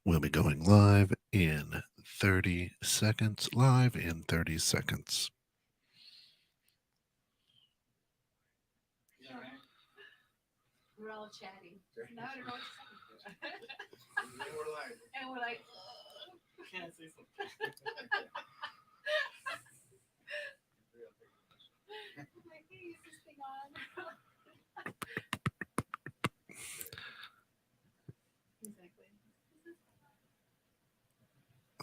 We'll be going live in 30 seconds. Live in 30 seconds. We're all chatting. Now I don't know what to say. And we're like, Can't say something. I'm like, hey, is this thing on? Exactly.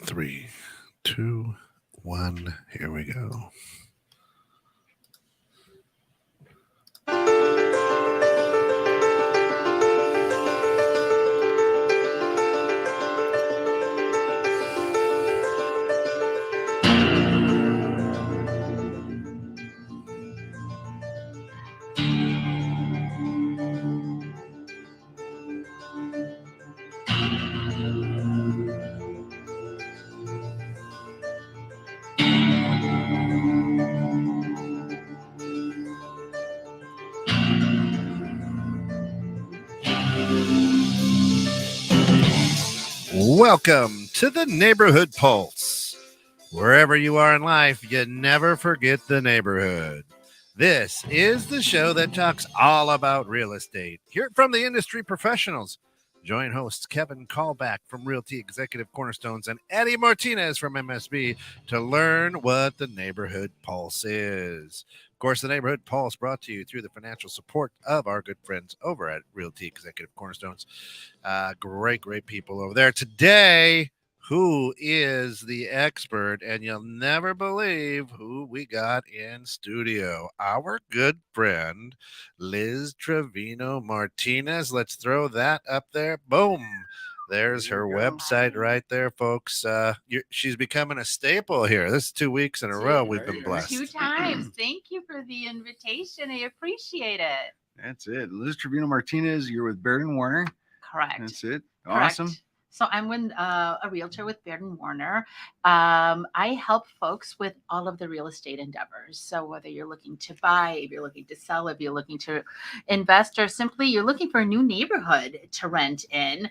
Three, two, one. Here we go. Welcome to the Neighborhood Pulse. Wherever you are in life, you never forget the neighborhood. This is the show that talks all about real estate. Hear it from the industry professionals. Join hosts Kevin Callback from Realty Executive Cornerstones and Eddie Martinez from MSB to learn what the Neighborhood Pulse is. Of course, the Neighborhood Pulse brought to you through the financial support of our good friends over at Realty Executive Cornerstones. Great people over there. Today, who is the expert? And you'll never believe who we got in studio. Our good friend, Liz Trevino Martinez. Let's throw that up there. Boom. There's her website right there, folks. She's becoming a staple here. This is 2 weeks in a row we've been blessed. 2 times. Thank you for the invitation. I appreciate it. That's it. Liz Trevino Martinez, you're with Baird and Warner. Correct. That's it. Correct. Awesome. So I'm a realtor with Baird and Warner. I help folks with all of the real estate endeavors. So whether you're looking to buy, if you're looking to sell, if you're looking to invest, or simply you're looking for a new neighborhood to rent in,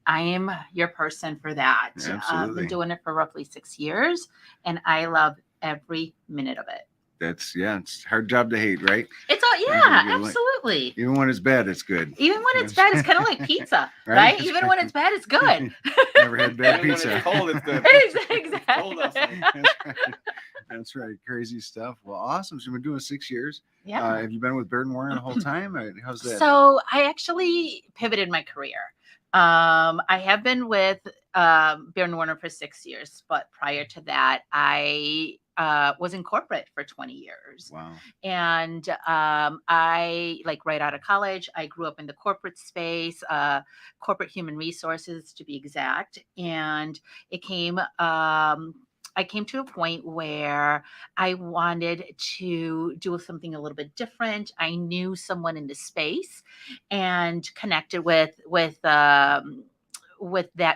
I am your person for that. Absolutely. Been doing it for roughly 6 years, and I love every minute of it. It's a hard job to hate, right? It's all, yeah, absolutely. Even when it's bad, it's good. Even when it's bad, it's kind of like pizza, right? Even when it's bad, it's good. Never had bad pizza. When it's cold, it's good. Exactly. Cold outside. That's right. Crazy stuff. Well, awesome. So you've been doing 6 years. Yeah. Have you been with Baird and Warner the whole time? How's that? So I actually pivoted my career. I have been with Baird and Warner for 6 years, but prior to that, I was in corporate for 20 years. Wow. And I, like right out of college, I grew up in the corporate space, corporate human resources to be exact. And it came, I came to a point where I wanted to do something a little bit different. I knew someone in the space and connected with that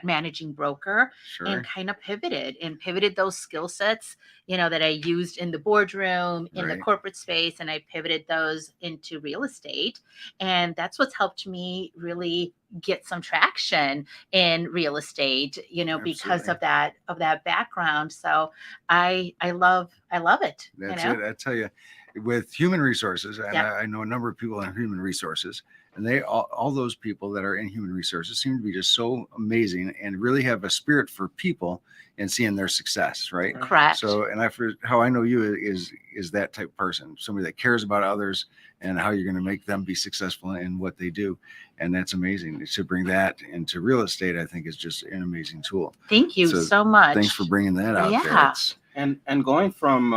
managing broker, Sure. and kind of pivoted those skill sets, that I used in the boardroom, in the Right. corporate space, and I pivoted those into real estate. And that's what's helped me really get some traction in real estate, because Absolutely. of that background. So I love it. That's it. I tell you, with human resources, and Yeah. I know a number of people in human resources, and they all those people that are in human resources seem to be just so amazing and really have a spirit for people and seeing their success, right? Correct. So, and how I know you is that type of person, somebody that cares about others and how you're going to make them be successful in what they do, and that's amazing. To bring that into real estate, I think, is just an amazing tool. Thank you so much. Thanks for bringing that out there. Yeah. And going from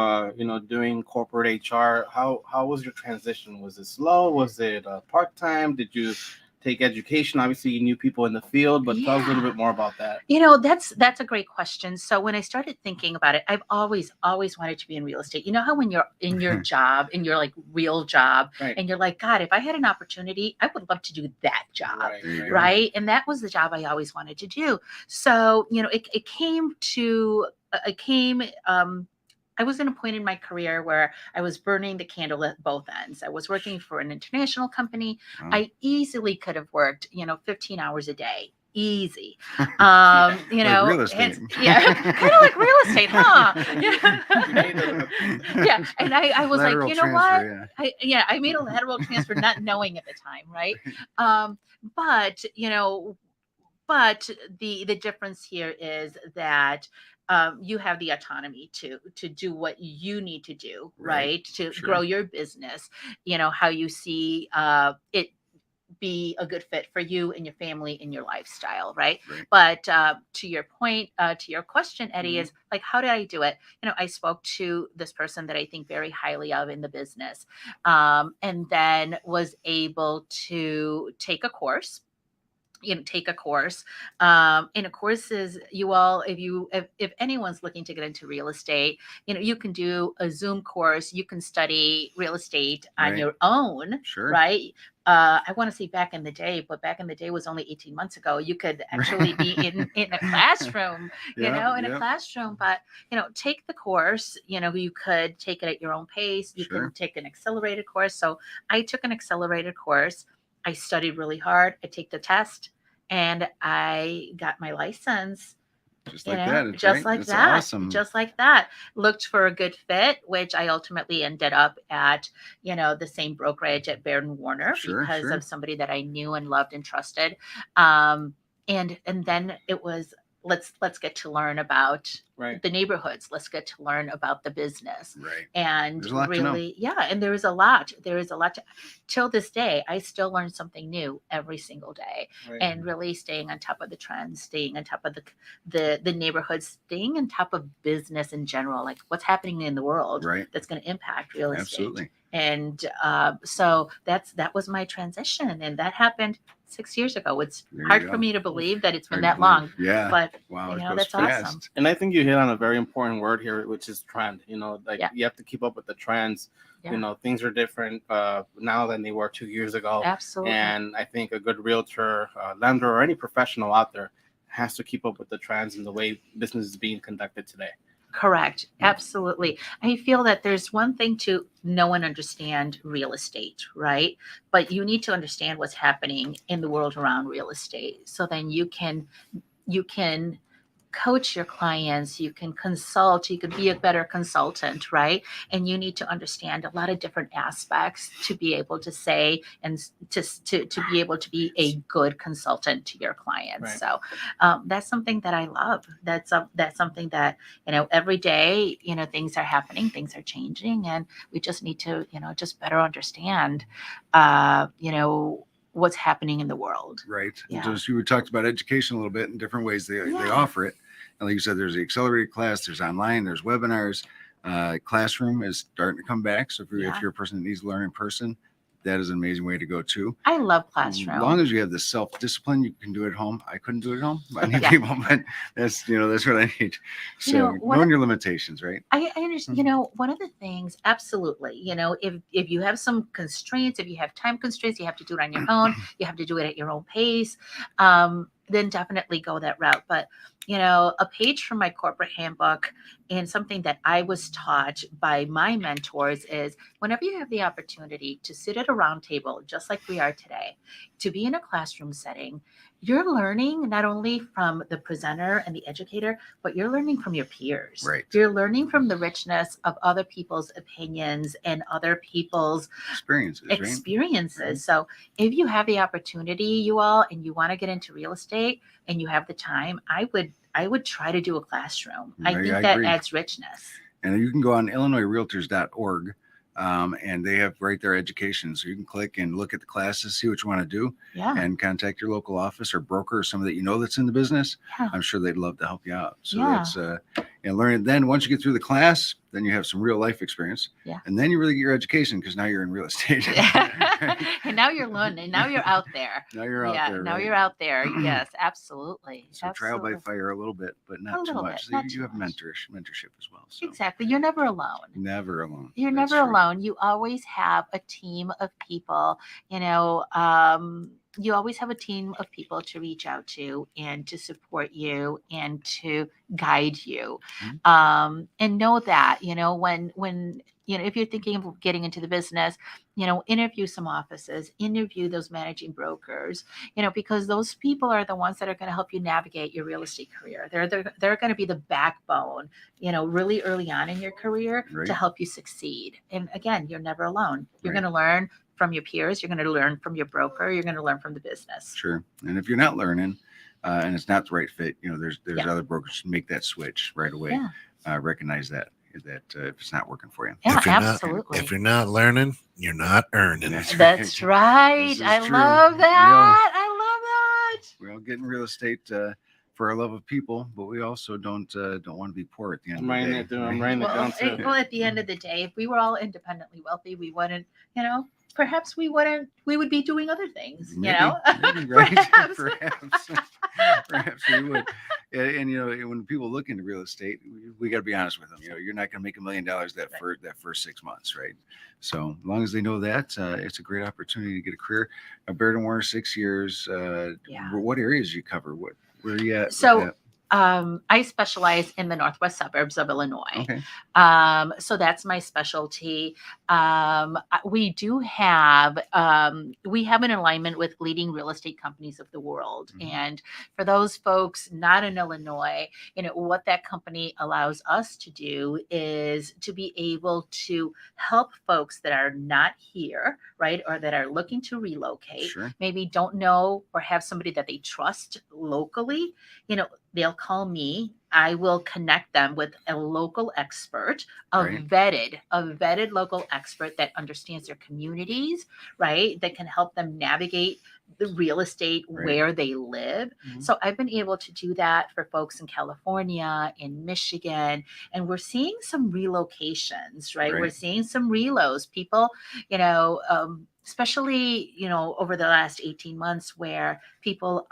doing corporate HR, how was your transition? Was it slow? Was it part-time? Did you take education? Obviously, you knew people in the field, but tell us a little bit more about that. That's a great question. So when I started thinking about it, I've always wanted to be in real estate. You know how when you're in your job, in your like real job, Right. and you're like, God, if I had an opportunity, I would love to do that job. Right. Right. And that was the job I always wanted to do. So, it came to, I was in a point in my career where I was burning the candle at both ends. I was working for an international company. Wow. I easily could have worked, 15 hours a day. easy. Like real estate. Yeah, kind of like real estate, huh? Yeah. And I was like, Lateral you know what? transfer, I made a lateral transfer, not knowing at the time, right? But but the difference here is that you have the autonomy to do what you need to do, right? To Sure. grow your business. How you see it be a good fit for you and your family and your lifestyle, right? But to your point, to your question, Eddie, is like, how did I do it? I spoke to this person that I think very highly of in the business, and then was able to take a course. Take a course. And a course is, if anyone's looking to get into real estate, you can do a Zoom course. You can study real estate on your own, Sure. right? I want to say back in the day, but back in the day was only 18 months ago. You could actually be in a classroom, a classroom. But take the course. You could take it at your own pace. You can take an accelerated course. So I took an accelerated course. I studied really hard. I take the test, and I got my license. Just like that. Just like That's that. awesome. Just like that. Looked for a good fit, which I ultimately ended up at, the same brokerage at Baird and Warner because of somebody that I knew and loved and trusted. And then it was, let's get to learn about the neighborhoods. Let's get to learn about the business. Right. And really, and there is a lot. Till this day, I still learn something new every single day. And really staying on top of the trends, staying on top of the neighborhoods, staying on top of business in general, like what's happening in the world that's going to impact real estate. Absolutely. And so that was my transition, and that happened 6 years ago. It's hard for me to believe that it's been that long. Yeah. But wow, that's fast. awesome. And I think you hit on a very important word here, which is trend. You have to keep up with the trends. Things are different now than they were 2 years ago. Absolutely. And I think a good realtor, lender, or any professional out there has to keep up with the trends and the way business is being conducted today. Correct. Absolutely. I feel that there's one thing to know and understand real estate, right? But you need to understand what's happening in the world around real estate. So then you can coach your clients, you can consult, you could be a better consultant, right? And you need to understand a lot of different aspects to be able to say and to be able to be a good consultant to your clients. So that's something that I love. That's something that, every day, things are happening, things are changing, and we just need to, just better understand, what's happening in the world. Right. Yeah. So you talked about education a little bit in different ways they offer it. And like you said, there's the accelerated class, there's online, there's webinars. Classroom is starting to come back. So if you're a person that needs to learn in person, that is an amazing way to go too. I love classroom. As long as you have the self-discipline, you can do it at home. I couldn't do it at home. I need people, but that's what I need. So knowing your limitations, right? I understand. One of the things, absolutely. If you have some constraints, if you have time constraints, you have to do it on your own. You have to do it at your own pace. Then definitely go that route. But a page from my corporate handbook and something that I was taught by my mentors is whenever you have the opportunity to sit at a round table, just like we are today, to be in a classroom setting, you're learning not only from the presenter and the educator, but you're learning from your peers. Right. You're learning from the richness of other people's opinions and other people's experiences. Right? So if you have the opportunity, you all, and you want to get into real estate and you have the time, I would try to do a classroom. I think that agree. Adds richness. And you can go on illinoisrealtors.org. And they have right there education. So you can click and look at the classes, see what you want to do, and contact your local office or broker or somebody that that's in the business. Yeah. I'm sure they'd love to help you out. So that's learning. Then once you get through the class, then you have some real life experience. Yeah. And then you really get your education because now you're in real estate. And now you're learning. Now you're out there. Now you're out there. Now you're out there. Yes, absolutely. So trial by fire a little bit, but not too much. So you have mentorship as well. So. Exactly. You're never alone. Never alone. You're never alone. You always have a team of people, you always have a team of people to reach out to and to support you and to guide you. Mm-hmm. And know that, when if you're thinking of getting into the business, interview some offices, interview those managing brokers, because those people are the ones that are going to help you navigate your real estate career. They're going to be the backbone, really early on in your career Right. to help you succeed. And again, you're never alone. You're Right. going to learn from your peers. You're going to learn from your broker. You're going to learn from the business. Sure. And if you're not learning and it's not the right fit, there's Yeah. other brokers who make that switch right away. Yeah. Recognize that if it's not working for you. Yeah, If you're not- absolutely. If you're not learning, you're not earning. That's That's right. This is I true. love that. I love that. We all get in real estate for our love of people, but we also don't want to be poor at the end I'm of writing the day. it down. I'm writing it down too. Well, at the end of the day, if we were all independently wealthy, we wouldn't, perhaps we would be doing other things, Maybe, right? Perhaps. Perhaps we would. And when people look into real estate, we got to be honest with them. You're not going to make $1 million that first 6 months, right? So as long as they know that, it's a great opportunity to get a career. Baird and Warner, 6 years. Yeah. What areas do you cover? Where are you at? with So that? I specialize in the northwest suburbs of Illinois. Okay. So that's my specialty. We do have we have an alignment with leading real estate companies of the world. Mhm. And for those folks not in Illinois, what that company allows us to do is to be able to help folks that are not here, right, or that are looking to relocate, Sure. maybe don't know or have somebody that they trust locally. They'll call me. I will connect them with a local expert, a Right. vetted local expert that understands their communities, right? That can help them navigate the real estate Right. where they live. Mhm. So I've been able to do that for folks in California, in Michigan, and we're seeing some relocations, right? We're Right. seeing some relos. People, especially, over the last 18 months where people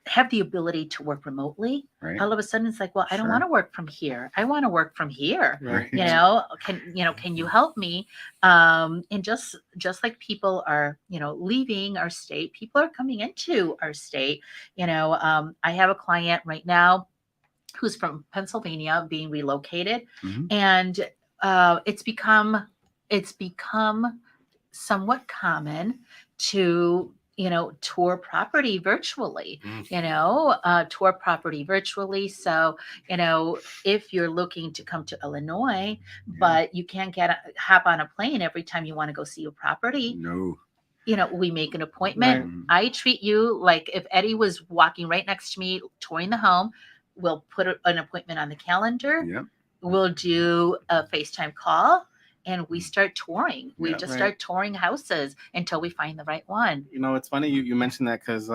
have the ability to work remotely. Right. All of a sudden it's like, well, I don't Sure. want to work from here. I want to work from here. Right. Can you help me? And just like people are, leaving our state, people are coming into our state. I have a client right now who's from Pennsylvania being relocated, Mhm. and it's become somewhat common to tour property virtually. Tour property virtually. So if you're looking to come to Illinois, but you can't hop on a plane every time you want to go see a property, No. we make an appointment. Right. I treat you like if Eddie was walking right next to me touring the home, we'll put an appointment on the calendar. Yep. We'll do a FaceTime call and we start touring. We Yeah. just Right. start touring houses until we find the right one. It's funny you mentioned that because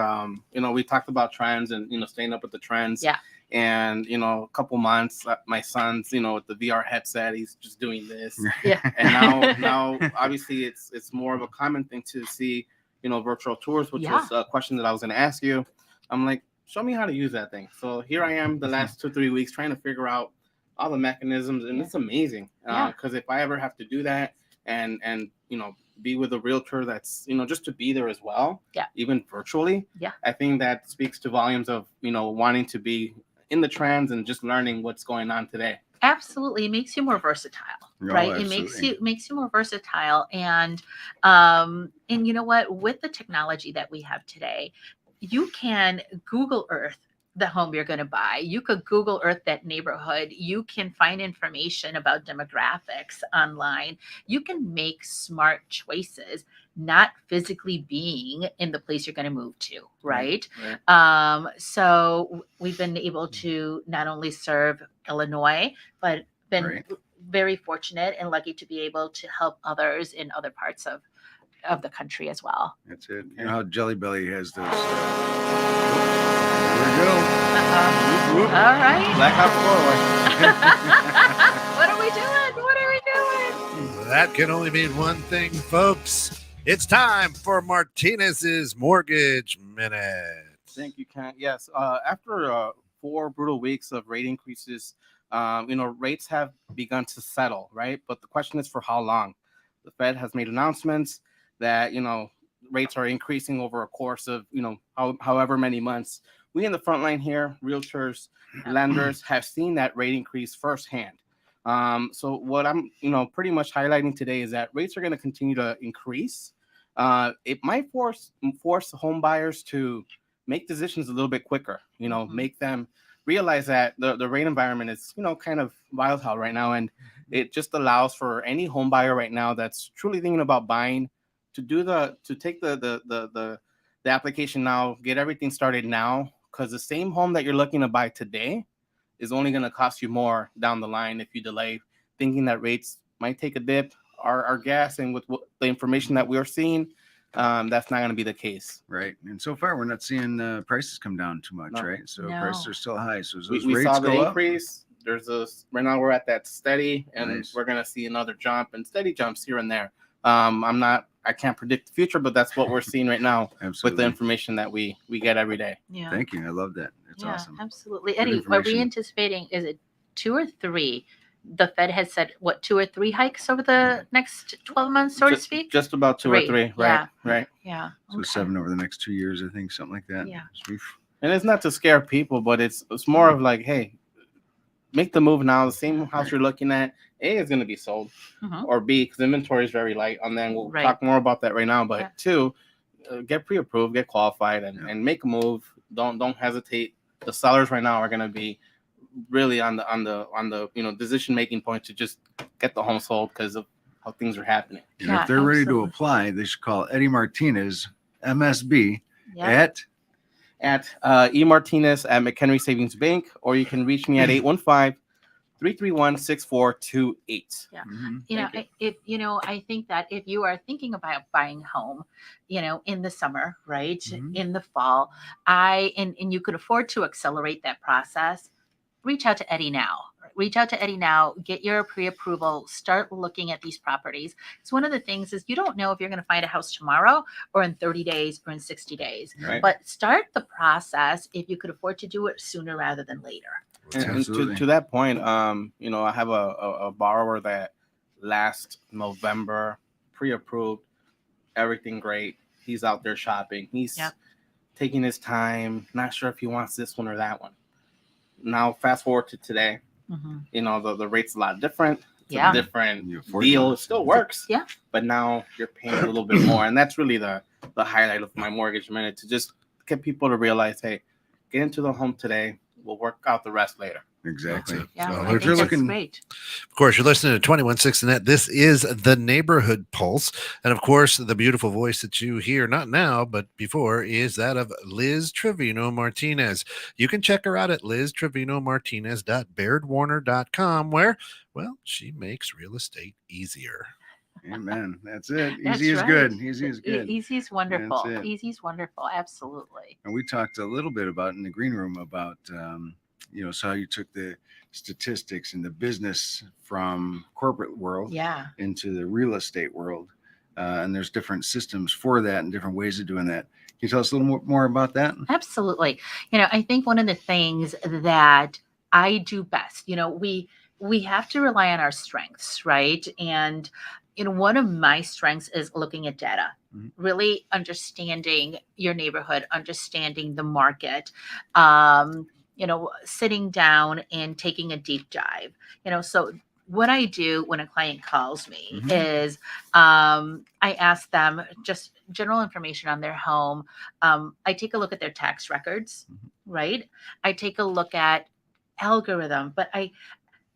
we talked about trends and staying up with the trends. Yeah. And a couple months, my son's with the VR headset, he's just doing this. Yeah. And now obviously it's more of a common thing to see virtual tours, which Yeah. was a question that I was going to ask you. I'm like, show me how to use that thing. So here I am the last 2-3 weeks trying to figure out all the mechanisms, and it's amazing. Because if I ever have to do that and be with a realtor that's just to be there as well, Yeah. even virtually, Yeah. I think that speaks to volumes of wanting to be in the trends and just learning what's going on today. Absolutely. It makes you more versatile, Oh, right? It absolutely. makes you more versatile. And you know what? With the technology that we have today, you can Google Earth the home you're going to buy. You could Google Earth that neighborhood. You can find information about demographics online. You can make smart choices, not physically being in the place you're going to move to, right? So we've been able to not only serve Illinois, but been Right. very fortunate and lucky to be able to help others in other parts of the country as well. That's it. You know how Jelly Belly has those. There we go. All right. Black Ops 4. What are we doing? What are we doing? That can only mean one thing, folks. It's time for Martinez's Mortgage Minute. Thank you, Ken. Yes, after 4 brutal weeks of rate increases, rates have begun to settle, right? But the question is for how long? The Fed has made announcements that, rates are increasing over a course of, however many months. We in the front line here, realtors, lenders, have seen that rate increase firsthand. So what I'm, pretty much highlighting today is that rates are going to continue to increase. It might force home buyers to make decisions a little bit quicker. Make them realize that the rate environment is, kind of volatile right now, and it just allows for any home buyer right now that's truly thinking about buying to take the application now, get everything started now, because the same home that you're looking to buy today is only going to cost you more down the line if you delay, thinking that rates might take a dip. Our gas and with the information that we're seeing, that's not going to be the case. Right. And so far, we're not seeing prices come down too much, No. right? So No. prices are still high. So as those We rates saw the go up, increase. Right now we're at that steady, and Nice. we're going to see another jump and steady jumps here and there. I can't predict the future, but that's what we're seeing right now with the absolutely. information that we get every day. Yeah. Thank you. I love that. It's Yeah, awesome. absolutely. Good Eddie, are we information. anticipating, is it 2 or 3? The Fed has said, what, 2 or 3 hikes over the next 12 months, so to speak? Just about 2 or 3, right? Yeah. Right. Yeah. So okay. 7 over the next 2 years, I think, something like that. Yeah. So And it's not to scare people, but it's more of like, hey, make the move now. The same house Right. you're looking at, A, is going to be sold, Mhm. or B, because inventory is very light on that. We'll Right. talk more about that right now. But Yeah. 2, get pre-approved, get qualified, Yeah. and make a move. Don't hesitate. The sellers right now are going to be really on the decision making point to just get the home sold because of how things are happening. And Yeah, if they're ready to absolutely. apply, they should call Eddie Martinez, MSB, Yeah. At E Martinez at McHenry Savings Bank, or you can reach me at 815-331-6428. Yeah. Mhm. I think that if you are thinking about buying home, in the summer, right, Mhm. in the fall, and you could afford to accelerate that process, reach out to Eddie now. Reach out to Eddie now. Get your pre-approval. Start looking at these properties. It's one of the things is you don't know if you're going to find a house tomorrow or in 30 days or in 60 days. Right. But start the process if you could afford to do it sooner rather than later. And Absolutely. to that point, I have a borrower that last November pre-approved, everything great. He's out there shopping. He's Yep. taking his time, not sure if he wants this one or that one. Now, fast forward to today, Mm-hmm. the rate's a lot different. It's Yeah. a different You afford deal. it. It still works. Yeah. But now you're paying a little bit more. And that's really the highlight of my mortgage minute, to just get people to realize, hey, get into the home today. We'll work out the rest later. Exactly. That's it. Yeah, Well, I if think you're that's looking- great. Of course, you're listening to 216 Net. This is the Neighborhood Pulse. And of course, the beautiful voice that you hear, not now, but before, is that of Liz Trevino Martinez. You can check her out at liztrevinomartinez.bairdwarner.com, where, well, she makes real estate easier. Amen. That's it. That's Easy is right. good. Easy is good. Easy is wonderful. That's it. Easy is wonderful. Absolutely. And we talked a little bit about in the green room about, so how you took the statistics and the business from corporate world Yeah. into the real estate world. And there's different systems for that and different ways of doing that. Can you tell us a little more about that? Absolutely. I think one of the things that I do best, we have to rely on our strengths, right? And one of my strengths is looking at data, Mhm. really understanding your neighborhood, understanding the market, sitting down and taking a deep dive. So what I do when a client calls me Mhm. is I ask them just general information on their home. I take a look at their tax records, right? I take a look at algorithm, but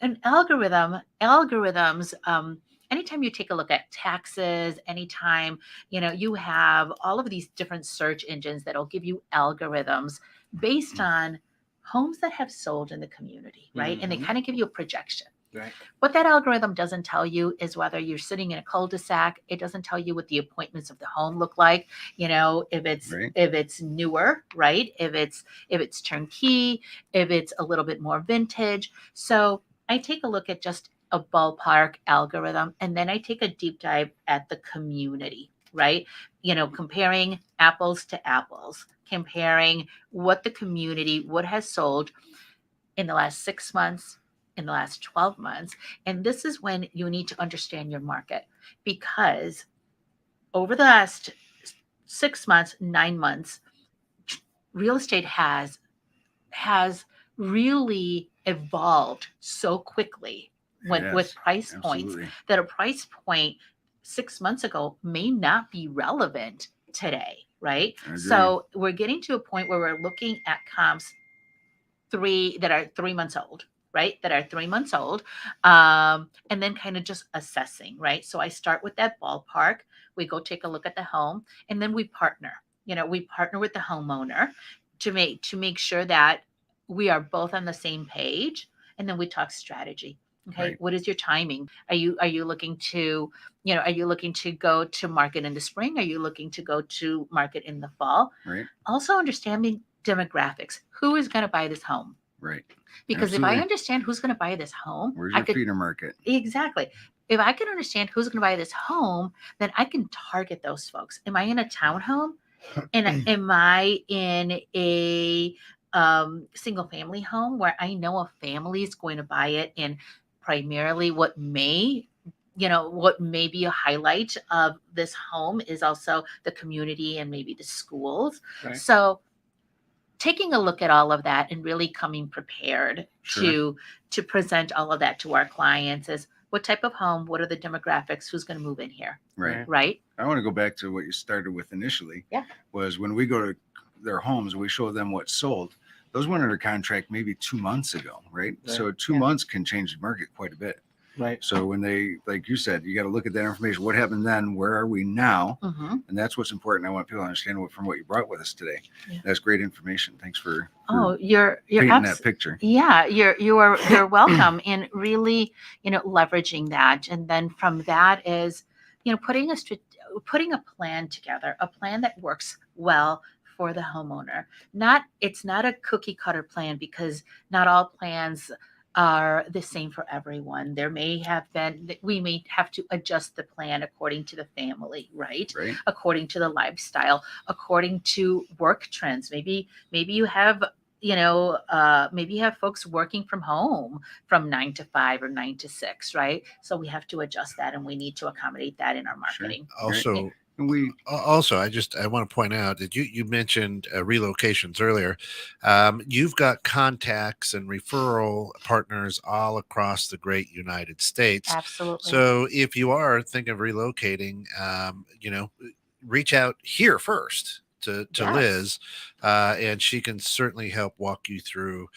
algorithms, anytime you take a look at taxes, anytime, you have all of these different search engines that'll give you algorithms based on homes that have sold in the community, right? And they Mhm. kind of give you a projection. Right. What that algorithm doesn't tell you is whether you're sitting in a cul-de-sac. It doesn't tell you what the appointments of the home look like. If it's Right. if it's newer, right? If it's turnkey, if it's a little bit more vintage. So I take a look at just a ballpark algorithm, and then I take a deep dive at the community, right? Comparing apples to apples, comparing what the community, what has sold in the last 6 months, in the last 12 months. And this is when you need to understand your market, because over the last 6 months, 9 months, real estate has really evolved so quickly. with price points absolutely. that a price point 6 months ago may not be relevant today, right? I agree. So we're getting to a point where we're looking at comps that are 3 months old, right? That are 3 months old. And then kind of just assessing, right? So I start with that ballpark. We go take a look at the home, and then we partner. We partner with the homeowner to make sure that we are both on the same page. And then we talk strategy. Okay. Right. What is your timing? Are you looking to, are you looking to go to market in the spring? Are you looking to go to market in the fall? Right. Also understanding demographics. Who is going to buy this home? Right. Because if Absolutely. I understand who's going to buy this home, Where's I your could feeder market? exactly. If I can understand who's going to buy this home, then I can target those folks. Am I in a townhome? And am I in a single family home where I know a family is going to buy it, and primarily what may be a highlight of this home is also the community and maybe the schools. Right. So taking a look at all of that and really coming prepared Sure. to present all of that to our clients is what type of home, what are the demographics, who's going to move in here, Right. right? I want to go back to what you started with initially. Yeah. Was when we go to their homes, we show them what's sold. Those went under contract maybe 2 months ago, right? So 2 Yeah. months can change the market quite a bit. Right. So when they, like you said, you got to look at that information. What happened then? Where are we now? Mm-hmm. And that's what's important. I want people to understand from what you brought with us today. Yeah. That's great information. Thanks for You're painting that picture. Yeah, you're welcome. And really, leveraging that, and then from that is, putting a plan together, a plan that works well for the homeowner. It's not a cookie cutter plan, because not all plans are the same for everyone. We may have to adjust the plan according to the family, right? Right. According to the lifestyle, according to work trends. Maybe you have maybe you have folks working from home from 9 to 5 or 9 to 6, right? So we have to adjust that, and we need to accommodate that in our marketing. Also, And we I want to point out that you mentioned relocations earlier. You've got contacts and referral partners all across the great United States. Absolutely. So if you are thinking of relocating, reach out here first to Yes. Liz, and she can certainly help walk you through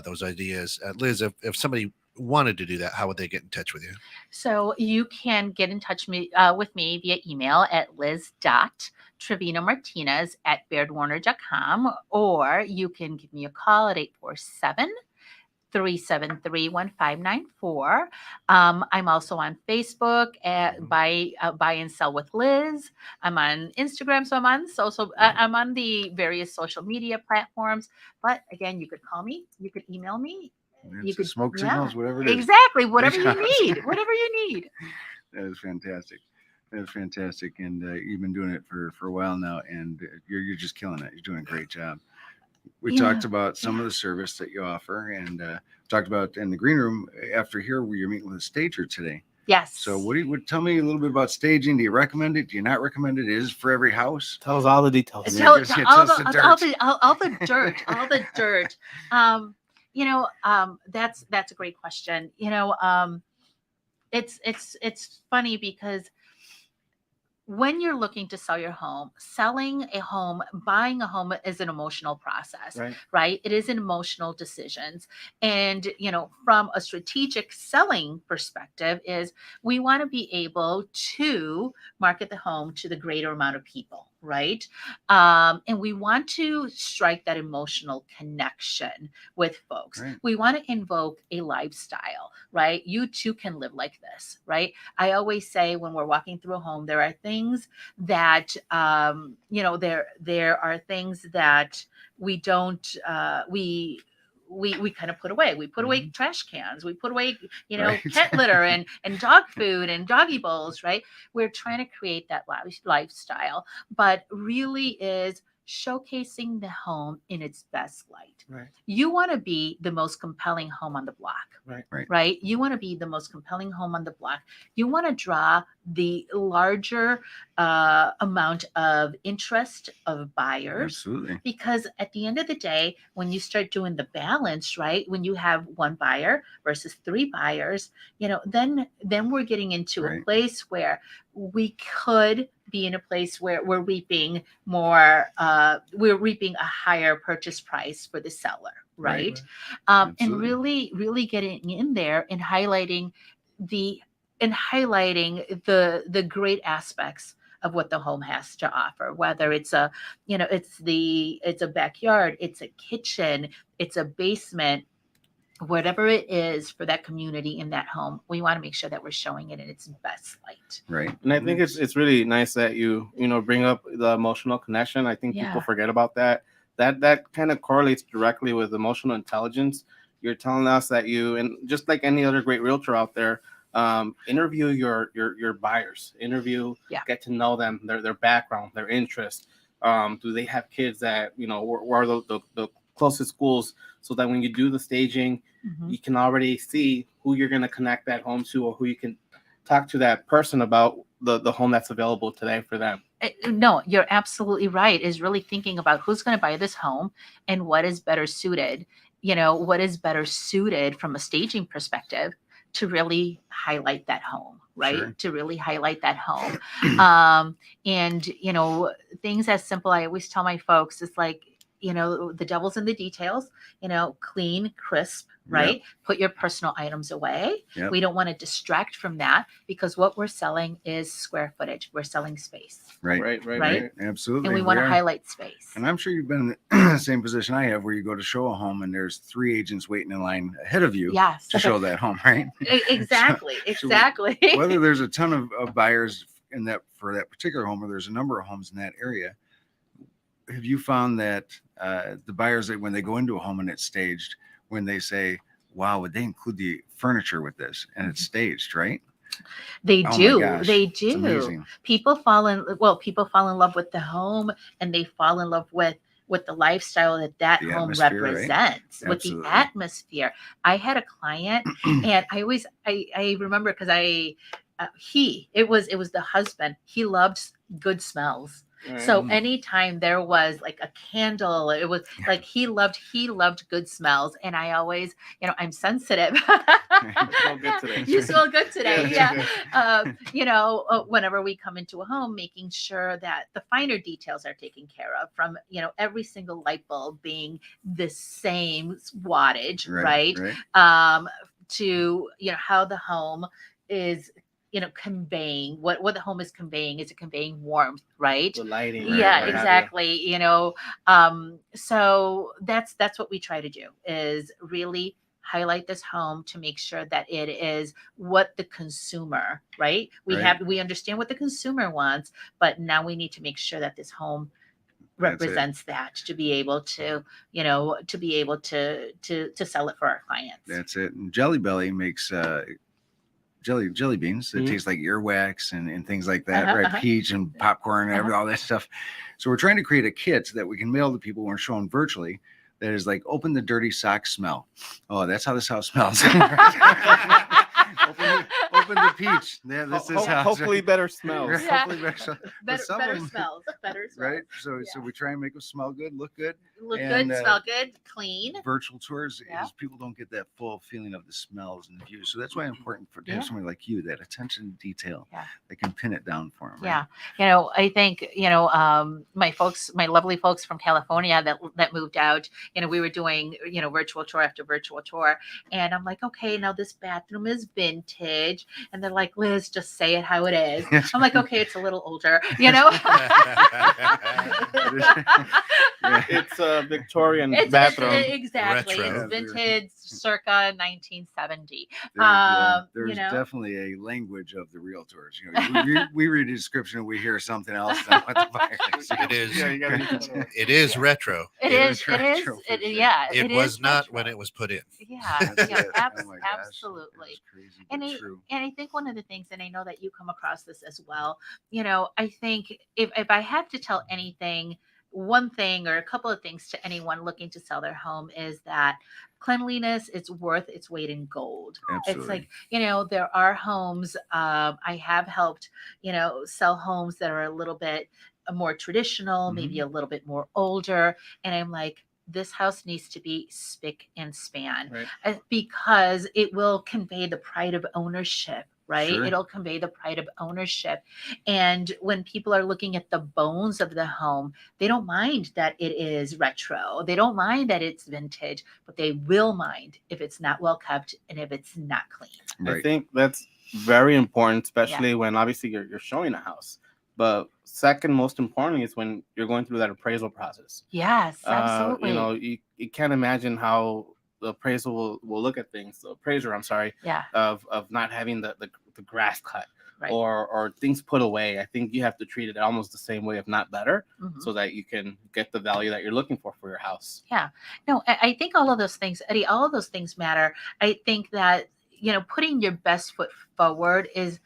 those ideas. Liz, if somebody wanted to do that, how would they get in touch with you? So you can get in touch with me via email at liz.trevino-martinez@bairdwarner.com, or you can give me a call at 847-373-1594. I'm also on Facebook at buy and sell with Liz. I'm on Instagram, so I'm on I'm on the various social media platforms. But again, you could call me, you could email me. You could smoke signals, whatever it is. Exactly, whatever Reach you out. need, whatever you need. That is fantastic. That is fantastic. And you've been doing it for a while now, and you're just killing it. You're doing a great job. We talked about some of the service that you offer, and talked about in the green room after here where you're meeting with a stager today. Yes. So tell me a little bit about staging. Do you recommend it? Do you not recommend it? Is it for every house? Tell us all the details. Tell Just all tell us the the all dirt. the dirt, all the dirt. That's a great question. It's funny because when you're looking to sell your home, selling a home, buying a home is an emotional process, right? It is an emotional decisions. And, from a strategic selling perspective is we want to be able to market the home to the greater amount of people, right? And we want to strike that emotional connection with folks. Right. We want to invoke a lifestyle, right? You too can live like this, right? I always say when we're walking through a home, there are things that there are things that we don't we kind of put away. We put away trash cans. We put away Right. cat litter and dog food and doggy bowls, right? We're trying to create that lifestyle, but really is showcasing the home in its best light. Right. You want to be the most compelling home on the block. Right. Right? You want to be the most compelling home on the block. You want to draw the larger amount of interest of buyers. Absolutely. Because at the end of the day, when you start doing the balance, right, when you have one buyer versus three buyers, then we're getting into a Right. place where we could be in a place where we're reaping more, we're reaping a higher purchase price for the seller, right? And Absolutely. really getting in there and highlighting the the great aspects of what the home has to offer, whether it's it's a backyard, it's a kitchen, it's a basement, whatever it is for that community in that home. We want to make sure that we're showing it in its best light. Right. And I think it's really nice that you bring up the emotional connection. I think people Yeah. forget about that. That kind of correlates directly with emotional intelligence. You're telling us that and just like any other great realtor out there, interview your buyers. Yeah. Get to know them, their background, their interests. Do they have kids that where are the closest schools, so that when you do the staging, Mhm. you can already see who you're going to connect that home to, or who you can talk to that person about the home that's available today for them. No, you're absolutely right. Is really thinking about who's going to buy this home and what is better suited. What is better suited from a staging perspective to really highlight that home, right? Sure. To really highlight that home. And things as simple. I always tell my folks, it's like, the devil's in the details. Clean, crisp, right? Put your personal items away. Yep. We don't want to distract from that, because what we're selling is square footage. We're selling space. Right. Right. Absolutely. And we want to are. highlight space. And I'm sure you've been in the same position I have, where you go to show a home and there's 3 agents waiting in line ahead of you Yes. to show that home, right? Exactly. Exactly. Whether there's a ton of buyers for that particular home, or there's a number of homes in that area, have you found that the buyers, that when they go into a home and it's staged, when they say, wow, would they include the furniture with this? And it's staged, right? They Oh my do. gosh, They It's do. amazing. People fall in love with the home, and they fall in love with the lifestyle that The home atmosphere, right? represents, with the Absolutely. atmosphere. I had a client, and I remember, because it was the husband. He loved good smells. So anytime there was like a candle, it was like he loved good smells. And I always, I'm sensitive. Smell good today. You smell good today. Yeah. Whenever we come into a home, making sure that the finer details are taken care of, from, every single light bulb being the same wattage, right? To, how the home is, conveying what the home is conveying. Is it conveying warmth, right? The lighting. Yeah, what have you. exactly. So that's what we try to do, is really highlight this home to make sure that it is what the consumer, right? We understand what the consumer wants, but now we need to make sure that this home represents that, to be able to sell it for our clients. That's it. And Jelly Belly makes jelly beans that taste like earwax and things like that, right? Peach and popcorn and all that stuff. So we're trying to create a kit that we can mail to people when we're showing virtually, that is like, open the dirty sock smell. Oh, that's how this house smells. open the peach. Yeah, this is how. Hopefully better smells. Right, Yeah. hopefully better smells. better some- smells. Better smells. Right. So we try and make them smell good, look good. Look And, good, smell good, clean. Virtual tours Yeah. is people don't get that full feeling of the smells and the views. So that's why it's important to have Yeah. somebody like you, that attention to detail, Yeah. that can pin it down for them. Yeah. I think, my lovely folks from California that moved out, we were doing, virtual tour after virtual tour. And I'm like, okay, now this bathroom is vintage. And they're like, Liz, just say it how it is. I'm like, okay, it's a little older, It's a Victorian It's bathroom. Exactly. Retro. It's vintage, circa 1970. There's definitely a language of the realtors. We read a description and we hear something else than what the buyer thinks. It is. Yeah, you gotta It is retro. It Yeah, is. it's It is. retro for sure. Yeah. It is was not retro. when it was put in. Yeah. That's Yeah. it. Oh my gosh, Absolutely. that's crazy, And but true. I think one of the things, and I know that you come across this as well, I think if I had to tell anything one thing or a couple of things to anyone looking to sell their home is that cleanliness is worth its weight in gold. It's Absolutely. like, there are homes, I have helped, sell homes that are a little bit more traditional, maybe Mhm. a little bit more older. And I'm like, this house needs to be spick and span, Right. because it will convey the pride of ownership, right? Sure. It'll convey the pride of ownership. And when people are looking at the bones of the home, they don't mind that it is retro. They don't mind that it's vintage, but they will mind if it's not well kept and if it's not clean. I Right. think that's very important, especially when obviously you're showing a house. But second most importantly is when you're going through that appraisal process. Yes, absolutely. You can't imagine how the appraisal will look at things. The appraiser, I'm sorry, Yeah, of not having the grass cut right. or things put away. I think you have to treat it almost the same way, if not better, Mhm. so that you can get the value that you're looking for your house. Yeah. No, I think all of those things, Eddie, all of those things matter. I think that, putting your best foot forward is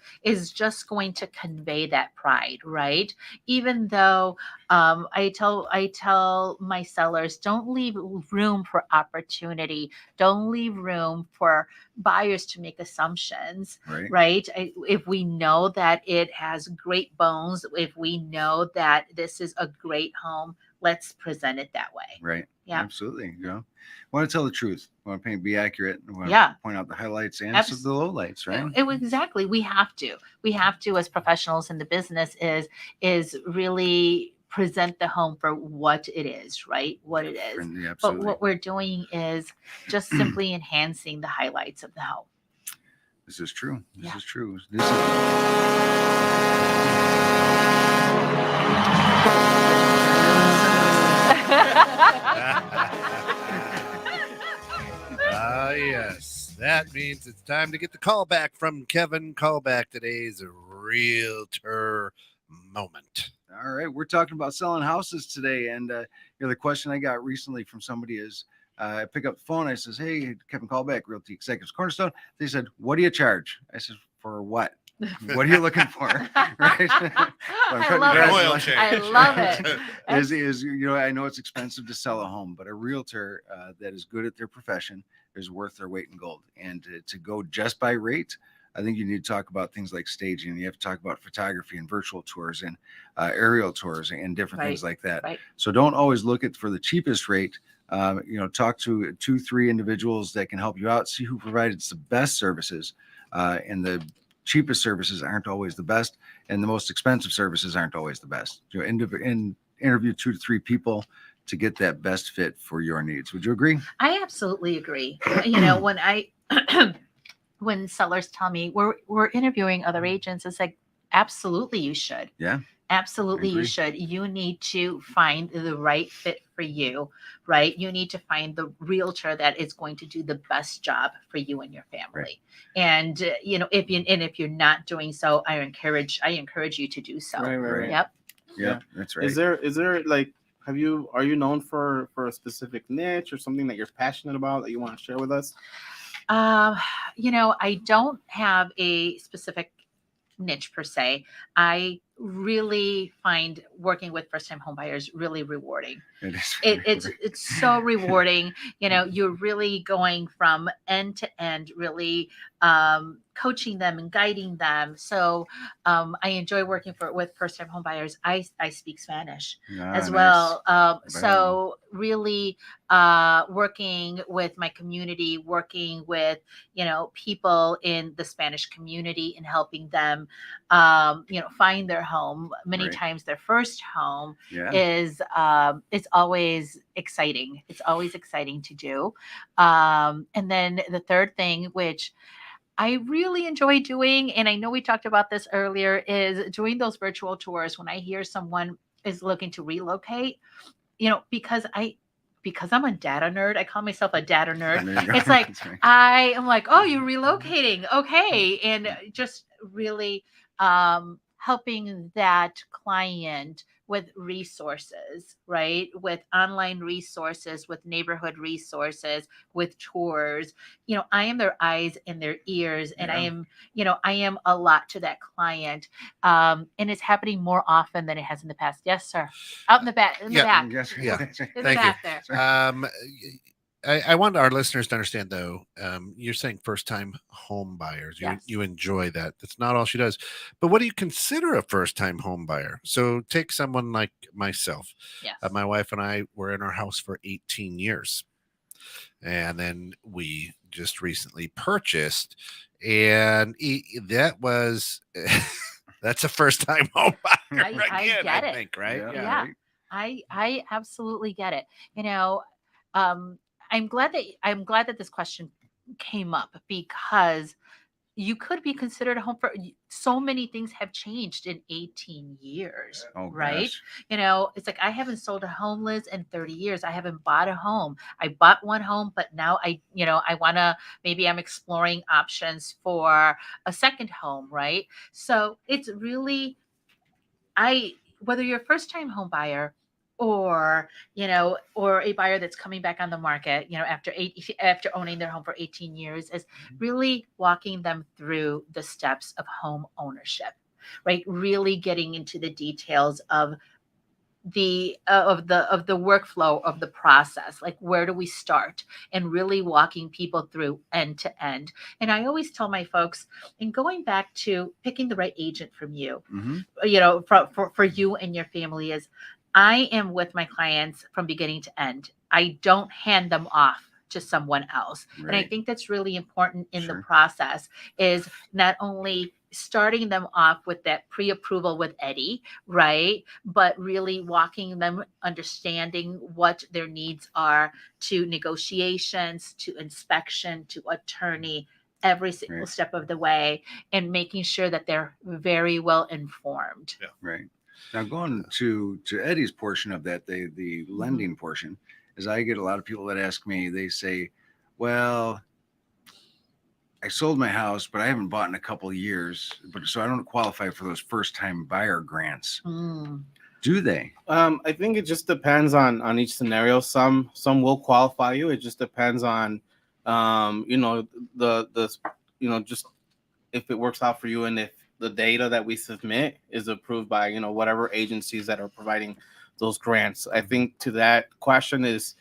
just going to convey that pride, right? Even though I tell my sellers, don't leave room for opportunity. Don't leave room for buyers to make assumptions, Right. right? If we know that it has great bones, if we know that this is a great home, let's present it that way. Right. Yeah. Absolutely. Want to tell the truth. Want to be accurate. Want Yeah. to point out the highlights and Abs- the lowlights. Right. Exactly. We have to as professionals in the business is really present the home for what it is, right? What it is. Yeah, But absolutely. what we're doing is just simply enhancing the highlights of the home. This is true. This Yeah. is true. This is. Ah, yes. That means it's time to get the call back from Kevin. Call back today's realtor moment. All right, we're talking about selling houses today, and the question I got recently from somebody is, I pick up the phone, I says, "Hey, Kevin Callback, Realty Executives Cornerstone." They said, "What do you charge?" I said, "For what? What are you looking for?" Right? I love An it. oil change. I love it. is I know it's expensive to sell a home, but a realtor that is good at their profession is worth their weight in gold. And to go just by rate, I think you need to talk about things like staging. You have to talk about photography and virtual tours and aerial tours and different things like that. Right. So don't always look at for the cheapest rate. Talk to 2-3 individuals that can help you out. See who provides the best services, and the cheapest services aren't always the best, and the most expensive services aren't always the best. Interview 2 to 3 people to get that best fit for your needs. Would you agree? I absolutely agree. When when sellers tell me we're interviewing other agents, it's like, absolutely you should. Yeah. Absolutely I you agree. should. You need to find the right fit for you, right? You need to find the realtor that is going to do the best job for you and your family. Right. And if you're not doing so, I encourage you to do so. Right. Yep. Yep, that's right. Is there like are you known for a specific niche or something that you're passionate about that you want to share with us? I don't have a specific niche per se. I really find working with first-time homebuyers really rewarding. It is. It's so rewarding. You're really going from end to end, really coaching them and guiding them. So I enjoy working with first-time homebuyers. I speak Spanish as well. So really working with my community, working with people in the Spanish community and helping them find their home. Many Right. times their first home Yeah. is it's always exciting. It's always exciting to do. And then the third thing, which I really enjoy doing, and I know we talked about this earlier, is doing those virtual tours when I hear someone is looking to relocate, because I'm a data nerd. I call myself a data nerd. There you go. It's like, That's right. I am like, oh, you're relocating. Okay. And just really helping that client with resources, right? With online resources, with neighborhood resources, with tours. I am their eyes and their ears, and Yeah. I am a lot to that client. And it's happening more often than it has in the past. Yes, sir. Out in the back, in the Yeah. back, Yes. Yeah. in the Thank you. back there. I want our listeners to understand, though, you're saying first-time home buyers. Yes. You enjoy that. That's not all she does. But what do you consider a first-time home buyer? So take someone like myself. Yes. My wife and I were in our house for 18 years. And then we just recently purchased. And that was, that's a first-time home buyer I again, get it. think, right? Yeah. Right. I absolutely get it. Um, I'm glad that this question came up, because you could be considered a home for so many things have changed in 18 years, Oh, right? gosh. It's like I haven't sold a home, Liz, in 30 years. I haven't bought a home. I bought one home, but now I want to, maybe I'm exploring options for a second home, right? So it's really, whether you're a first time home buyer, or a buyer that's coming back on the market, after owning their home for 18 years, is really walking them through the steps of home ownership, right? Really getting into the details of the workflow of the process, like where do we start, and really walking people through end to end. And I always tell my folks, and going back to picking the right agent from you, Mm-hmm. for you and your family, is I am with my clients from beginning to end. I don't hand them off to someone else. And I Right. think that's really important in the Sure. process, is not only starting them off with that pre-approval with Eddie, right? But really walking them, understanding what their needs are, to negotiations, to inspection, to attorney, every single Right. step of the way, and making sure that they're very well informed. Right. Now going to Eddie's portion of that, the lending portion, is I get a lot of people that ask me, they say, well, I sold my house, but I haven't bought in a couple of years, but so I don't qualify for those first time buyer grants. Mm. Do they? I think it just depends on each scenario. Some will qualify you. It just depends on, the just if it works out for you, and if the data that we submit is approved by whatever agencies that are providing those grants. I think to that question is,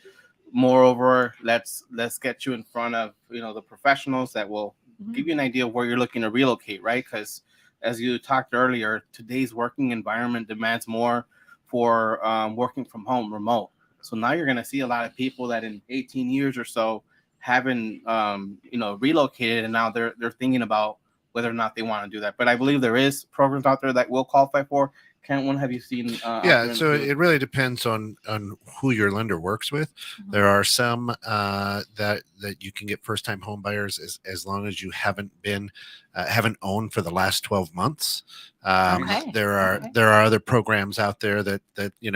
moreover, let's get you in front of the professionals that will give you an idea of where you're looking to relocate, right? Because as you talked earlier, today's working environment demands more for working from home, remote. So now you're going to see a lot of people that in 18 years or so haven't relocated, and now they're thinking about whether or not they want to do that. But I believe there is programs out there that will qualify for. Kent, one have you seen? Out there Yeah, in the so field? it really depends on who your lender works with. There are some that you can get first time home buyers as long as you haven't owned for the last 12 months. Okay. There are Okay. other programs out there that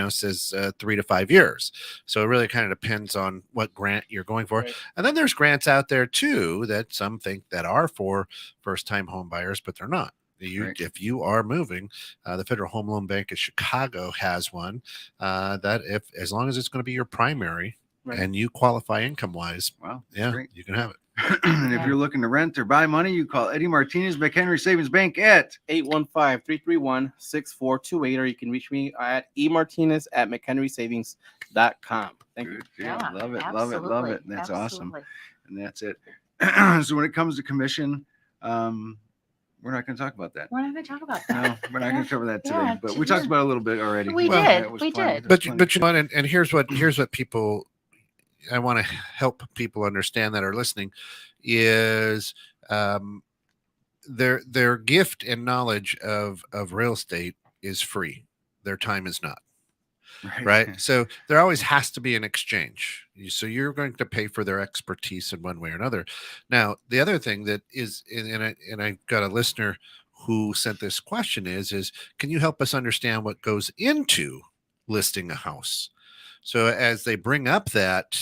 says 3 to 5 years. So it really kind of depends on what grant you're going for. Right. And then there's grants out there too that some think that are for first time home buyers, but they're not. Right. If you are moving, the Federal Home Loan Bank of Chicago has one that as long as it's going to be your primary Right. and you qualify income wise, Wow. That's yeah, great. you can have it. And if you're looking to rent or buy money, you call Eddie Martinez, McHenry Savings Bank at 815-331-6428, or you can reach me at emartinez@mchenrysavings.com. Thank you. Good deal. Yeah, Love it. absolutely. And that's awesome. Absolutely. And that's it. So when it comes to commission, we're not going to talk about that. We're not going to talk about No, that. we're not going to cover that today. Yeah, But we talked about it a little bit already. We Well, did. That was We plenty. did. That was But plenty. you know what, and here's what people, I want to help people understand that are listening, is their gift and knowledge of real estate is free. Their time is not. Right. So there always has to be an exchange. So you're going to pay for their expertise in one way or another. Now, the other thing that is, and I've got a listener who sent this question is can you help us understand what goes into listing a house? So as they bring up that,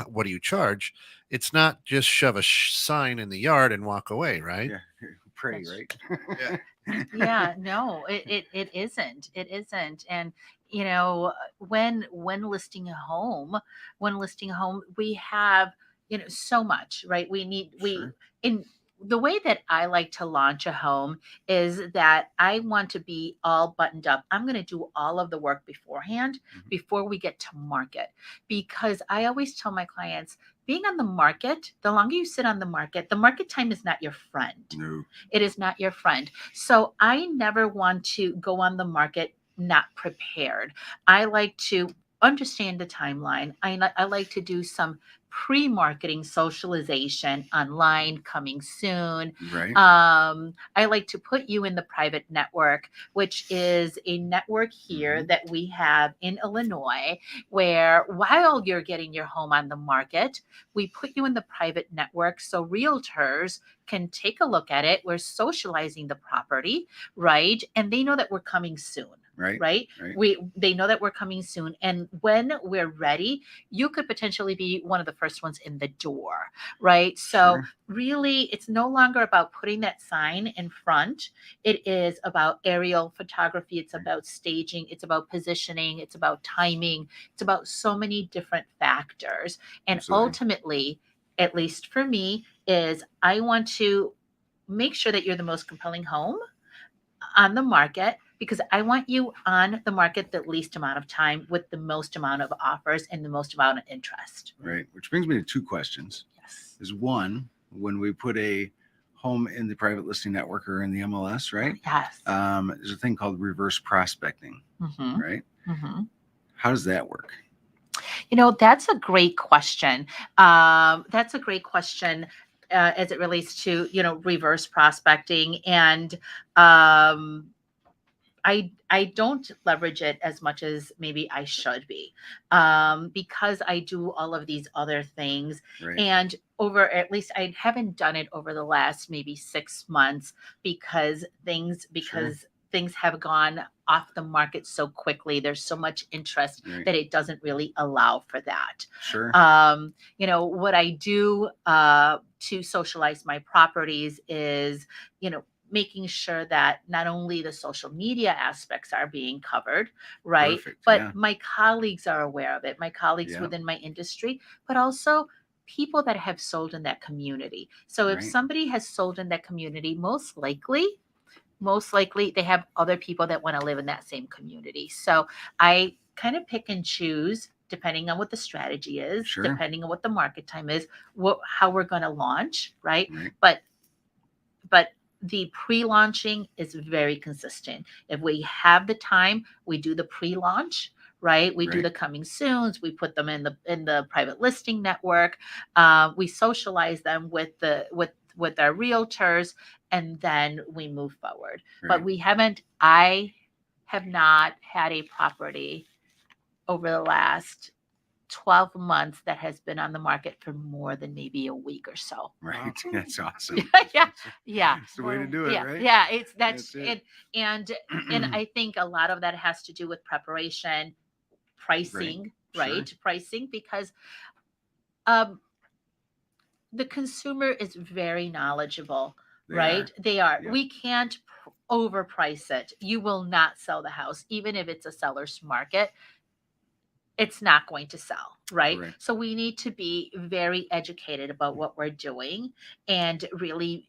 what do you charge? It's not just shove a sign in the yard and walk away, right? Yeah. Pray, right? Yeah. Yeah, no, it isn't. It isn't. And when listing a home, we have, so much, right? We Sure. in the way that I like to launch a home is that I want to be all buttoned up. I'm going to do all of the work beforehand Mhm. before we get to market, because I always tell my clients, being on the market, the longer you sit on the market time is not your friend. No. It is not your friend. So I never want to go on the market not prepared. I like to understand the timeline. I like to do some pre-marketing socialization online coming soon. Right. I like to put you in the private network, which is a network here Mhm. that we have in Illinois, where while you're getting your home on the market, we put you in the private network so realtors can take a look at it. We're socializing the property, right? And they know that we're coming soon. Right. Right. Right. They know that we're coming soon. And when we're ready, you could potentially be one of the first ones in the door. Right. So Sure. really, it's no longer about putting that sign in front. It is about aerial photography. It's about staging. It's about positioning. It's about timing. It's about so many different factors. And Absolutely. ultimately, at least for me, is I want to make sure that you're the most compelling home on the market, because I want you on the market the least amount of time with the most amount of offers and the most amount of interest. Right. Which brings me to two questions. Yes. Is one, when we put a home in the private listing network or in the MLS, right? Yes. There's a thing called reverse prospecting, Mm-hmm. right? Mm-hmm. How does that work? That's a great question. That's a great question as it relates to, reverse prospecting. And I don't leverage it as much as maybe I should be, because I do all of these other things. Right. And over, at least I haven't done it over the last maybe 6 months, because Sure. things have gone off the market so quickly. There's so much interest Right. that it doesn't really allow for that. Sure. What I do to socialize my properties is, making sure that not only the social media aspects are being covered, right? Perfect. But Yeah. my colleagues are aware of it, my colleagues Yeah. within my industry, but also people that have sold in that community. So if Right. somebody has sold in that community, most likely they have other people that want to live in that same community. So I kind of pick and choose depending on what the strategy is, Sure. depending on what the market time is, how we're going to launch, right? Right. But the pre-launching is very consistent. If we have the time, we do the pre-launch, right? We do Right. the coming soons. We put them in the private listing network. We socialize them with our realtors, and then we move forward. But Right. I have not had a property over the last 12 months that has been on the market for more than maybe a week or so. Right. That's awesome. Yeah, yeah, It's the way to do it, yeah, right? yeah. That's That's it. and I think a lot of that has to do with preparation, pricing, Sure. right? Pricing, because um, the consumer is very knowledgeable, They right? are. They are. Yep. We can't overprice it. You will not sell the house, even if it's a seller's market. It's not going to sell, right? Correct. So we need to be very educated about what we're doing, and really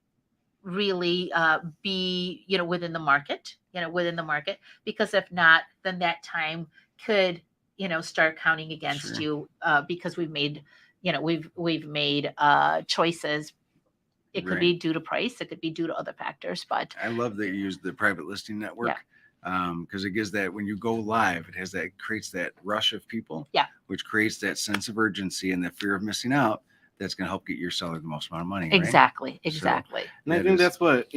be within the market, because if not, then that time could start counting against Sure. you, because we've made choices. It could Right. be due to price, it could be due to other factors, but I love that you use the private listing network. Yeah. Because it gives that when you go live, it creates that rush of people, Yeah. which creates that sense of urgency and that fear of missing out. That's going to help get your seller the most amount of money. Right? exactly. And I think that's what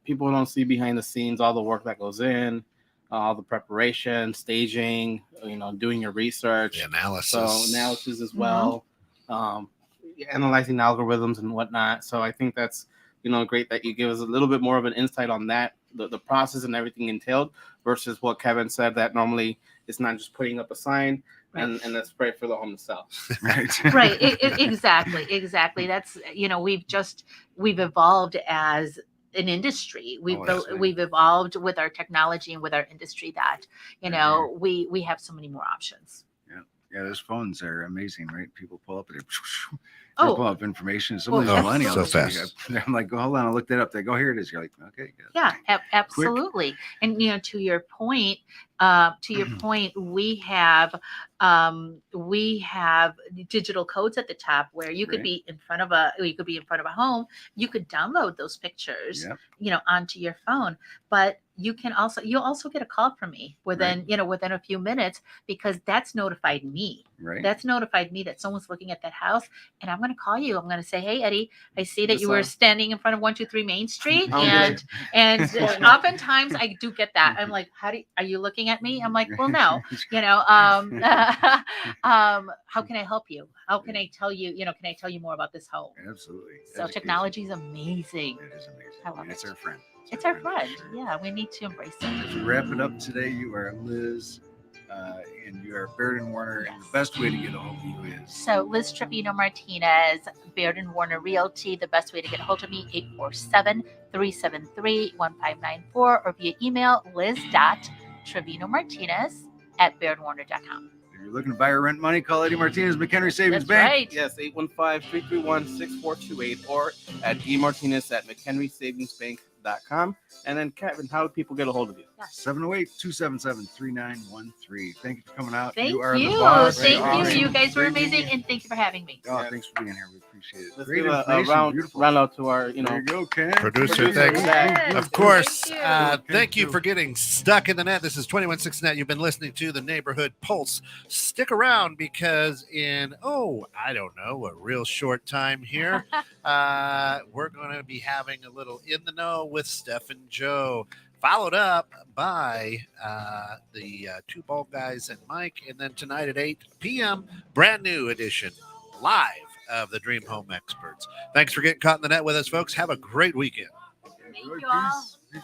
people don't see behind the scenes, all the work that goes in, all the preparation, staging, doing your research, The analysis. so analysis as well, analyzing algorithms and whatnot. So I think that's great that you give us a little bit more of an insight on that, the process and everything entailed, versus what Kevin said, that normally it's not just putting up a sign and that's great for the home to sell. Right. Right. Exactly. That's, we've evolved as an industry. yes, ma'am. We've evolved with our technology and with our industry that, you Mhm. know, we have so many more options. Yeah, those phones are amazing, right? People pull up and they Oh, pull up information. Some of these Oh, millennials, so fast. I'm like, hold on, I'll look that up. They go, here it is. You're like, okay, good. yeah, absolutely. And you know, to your point, we have digital codes at the top where you could Right. be in front of a home. You could download those pictures, Yep. you know, onto your phone. But you'll also get a call from me within within a few minutes, because that's notified me. Right. That's notified me that someone's looking at that house, and I'm going to call you. I'm going to say, "Hey, Eddie, I see that Yes, you were sir. standing in front of 123 Main Street," I'm and good. oftentimes I do get that. I'm like, are you looking at me? I'm like, well, no, you know, how can I help you? How can I tell you, you know, can I tell you more about this home? Absolutely. So Education. technology is amazing. It is amazing. I love It's it. our friend. It's our friend. for sure. Yeah, we need to embrace it. As we wrap it up today, you are Liz, and you are Baird and Warner, and the Yes. best way to get a hold of you is So Liz Trevino Martinez, Baird and Warner Realty. The best way to get a hold of me, 847-373-1594, or via email, liz.trevinomartinez@bairdwarner.com. if you're looking to buy or rent money, call Eddie Martinez, McHenry Savings That's Bank. right. Yes, 815-331-6428 or at dmartinez@mchenrysavingsbank.com. And then, Kevin, how do people get a hold of you? 708-277-3913. Thank you for coming out. Thank you are you. the boss. Thank You're you. awesome. You guys were Great meeting amazing, you. and thank you for having me. Oh, Yeah. thanks for being here. We appreciate it. Let's Great give a information. Beautiful. round out to our, There you go, Ken. Producer, thanks. Yes. Of course. Thank you. Thank you for getting stuck in the net. This is 216 Net. You've been listening to the Neighborhood Pulse. Stick around, because in, I don't know, a real short time here, we're going to be having a little In the Know with Steph and Joe, followed up by the Two Bald Guys and Mike. And then tonight at 8 p.m., brand new edition live of the Dream Home Experts. Thanks for getting caught in the net with us, folks. Have a great weekend. Thank you all. Peace.